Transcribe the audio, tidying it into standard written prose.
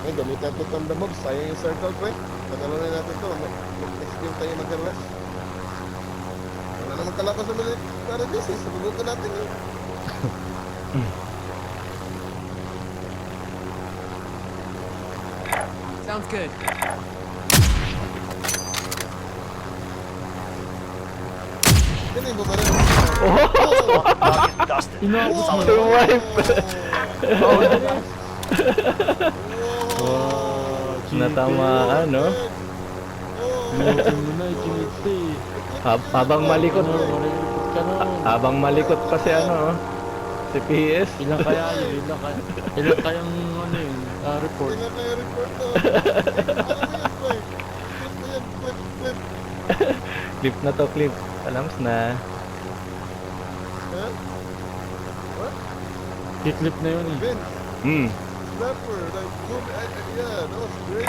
Ay, gamit natin itong the mobs. Sayang yung circle, pre. Pagkalunin natin ito. Mag-execute tayo mag-rush. Wala naman kalakas sa military base. Sabunutan natin yun. Sounds good. Ganun mo ba rin? Target dusted. Survive! Natamaan, no? Pinutin mo na, ikinita eh. Habang malikot. Malikot ka nun. Habang malikot pa si ano, si PS. Ilan kaya yun? Ilan kayang ano yun? Report? Tingnan kayo report to. Ano yan, pre? Clip na yan, clip. Clip na to, clip. Alams na. Ha? Kiklip na yun eh. Vince, Hmm. snapper, like, yeah, that was great.